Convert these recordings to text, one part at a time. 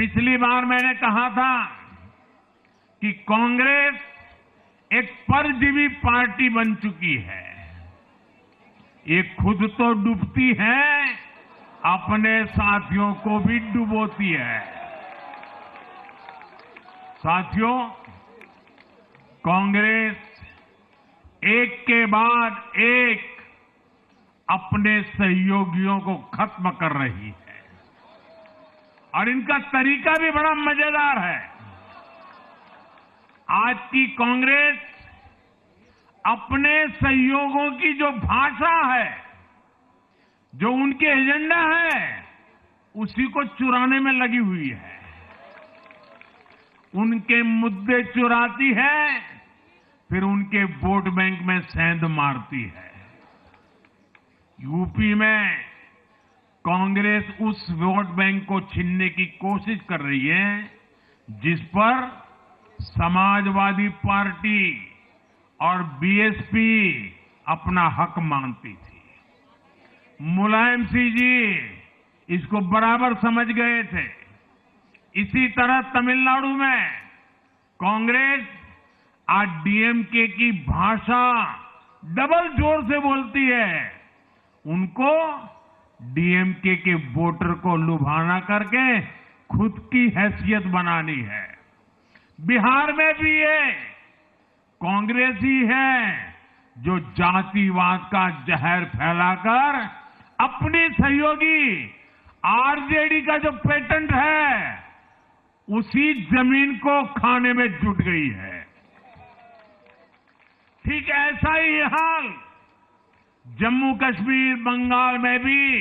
पिछली बार मैंने कहा था कि कांग्रेस एक परजीवी पार्टी बन चुकी है। ये खुद तो डूबती है, अपने साथियों को भी डुबोती है। साथियों, कांग्रेस एक के बाद एक अपने सहयोगियों को खत्म कर रही है और इनका तरीका भी बड़ा मजेदार है। आज की कांग्रेस अपने सहयोगों की जो भाषा है, जो उनके एजेंडा है, उसी को चुराने में लगी हुई है। उनके मुद्दे चुराती है, फिर उनके वोट बैंक में सेंध मारती है। यूपी में कांग्रेस उस वोट बैंक को छीनने की कोशिश कर रही है जिस पर समाजवादी पार्टी और बीएसपी अपना हक मानती थी। मुलायम सिंह जी इसको बराबर समझ गए थे। इसी तरह तमिलनाडु में कांग्रेस आज डीएमके की भाषा डबल जोर से बोलती है। उनको डीएमके के वोटर को लुभाना करके खुद की हैसियत बनानी है। बिहार में भी ये कांग्रेस ही है जो जातिवाद का जहर फैलाकर अपनी सहयोगी आरजेडी का जो पेटेंट है, उसी जमीन को खाने में जुट गई है। ठीक ऐसा ही हाल जम्मू कश्मीर, बंगाल में भी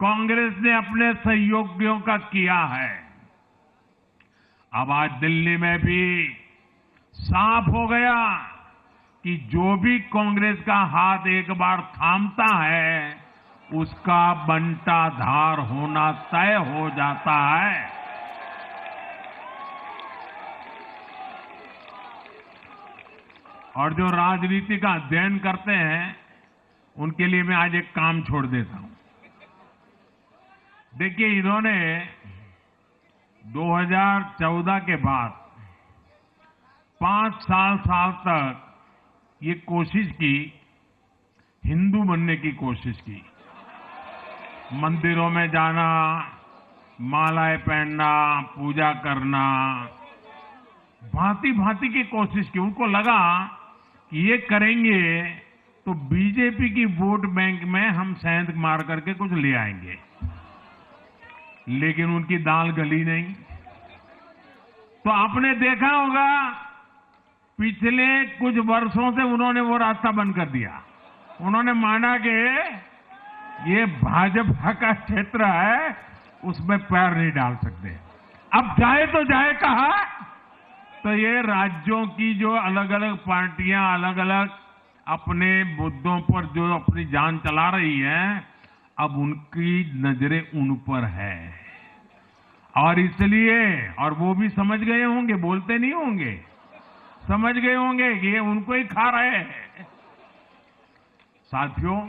कांग्रेस ने अपने सहयोगियों का किया है। अब आज दिल्ली में भी साफ हो गया कि जो भी कांग्रेस का हाथ एक बार थामता है, उसका बंटाधार होना तय हो जाता है। और जो राजनीति का अध्ययन करते हैं, उनके लिए मैं आज एक काम छोड़ देता हूं। देखिए, इन्होंने 2014 के बाद 5 साल तक ये कोशिश की, हिंदू बनने की कोशिश की। मंदिरों में जाना, मालाएं पहनना, पूजा करना, भांति भांति की कोशिश की। उनको लगा कि ये करेंगे तो बीजेपी की वोट बैंक में हम सेंध मार करके कुछ ले आएंगे, लेकिन उनकी दाल गली नहीं। तो आपने देखा होगा पिछले कुछ वर्षों से उन्होंने वो रास्ता बंद कर दिया। उन्होंने माना कि ये भाजपा का क्षेत्र है, उसमें पैर नहीं डाल सकते। अब जाए तो जाए कहा, तो ये राज्यों की जो अलग अलग पार्टियां अलग अलग अपने मुद्दों पर जो अपनी जान चला रही हैं, अब उनकी नजरें उन पर है। और इसलिए, और वो भी समझ गए होंगे, बोलते नहीं होंगे, समझ गए होंगे कि ये उनको ही खा रहे हैं। साथियों,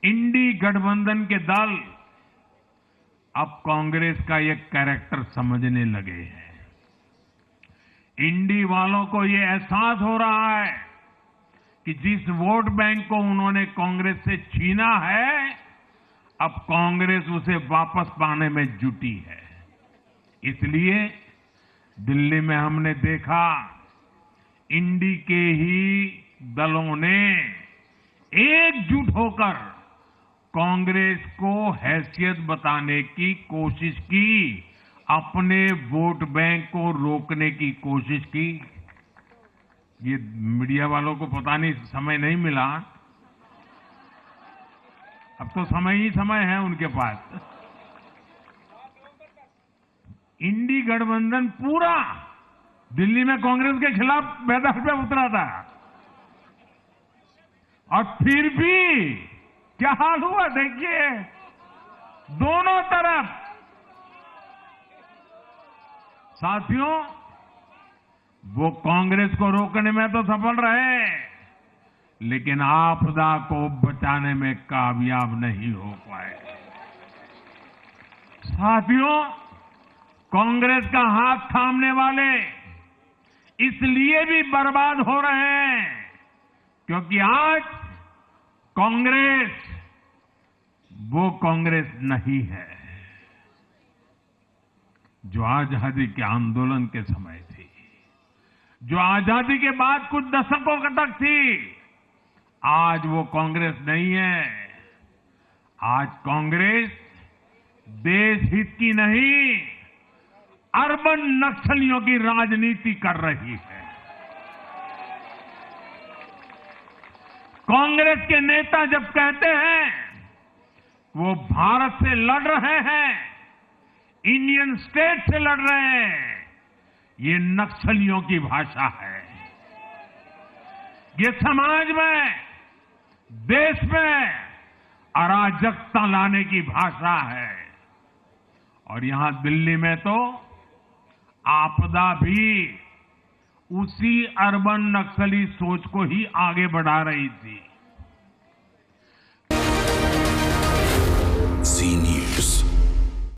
इंडी गठबंधन के दल अब कांग्रेस का ये कैरेक्टर समझने लगे हैं। इंडी वालों को ये एहसास हो रहा है कि जिस वोट बैंक को उन्होंने कांग्रेस से छीना है, अब कांग्रेस उसे वापस पाने में जुटी है। इसलिए दिल्ली में हमने देखा, इंडी के ही दलों ने एकजुट होकर कांग्रेस को हैसियत बताने की कोशिश की, अपने वोट बैंक को रोकने की कोशिश की। ये मीडिया वालों को पता नहीं समय नहीं मिला, अब तो समय ही समय है उनके पास। इंडी गठबंधन पूरा दिल्ली में कांग्रेस के खिलाफ मैदान पे उतरा था, और फिर भी क्या हाल हुआ देखिए, दोनों तरफ। साथियों, वो कांग्रेस को रोकने में तो सफल रहे, लेकिन आपदा को बचाने में कामयाब नहीं हो पाए। साथियों, कांग्रेस का हाथ थामने वाले इसलिए भी बर्बाद हो रहे हैं क्योंकि आज कांग्रेस वो कांग्रेस नहीं है जो आजादी के आंदोलन के समय थी, जो आजादी के बाद कुछ दशकों तक थी। आज वो कांग्रेस नहीं है। आज कांग्रेस देश हित की नहीं, अर्बन नक्सलियों की राजनीति कर रही है। कांग्रेस के नेता जब कहते हैं वो भारत से लड़ रहे हैं, इंडियन स्टेट से लड़ रहे हैं, ये नक्सलियों की भाषा है। ये समाज में, देश में अराजकता लाने की भाषा है। और यहां दिल्ली में तो आपदा भी उसी अर्बन नक्सली सोच को ही आगे बढ़ा रही थी।